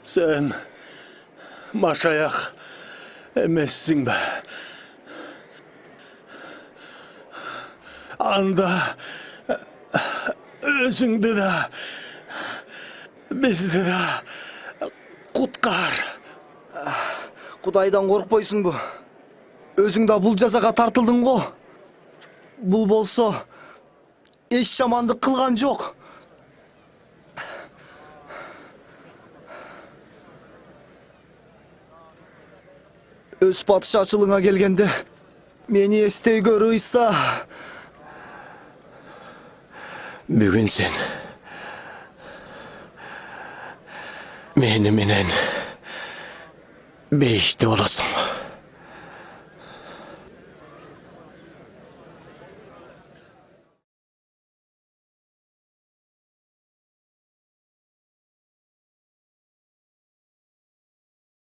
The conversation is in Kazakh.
Sen maşayak emezsin be. Anda özüngde de bizdi de kutkar. Kudaydan korkpойсуң bu. Özüң da bul жазаға тартылдың го. Бул болсо эч жамандык кылган жок. Өз падышачылыгыңа келгенде мени эстей көр ыйса. Бүгүн сен мени менен бейиште болосуң.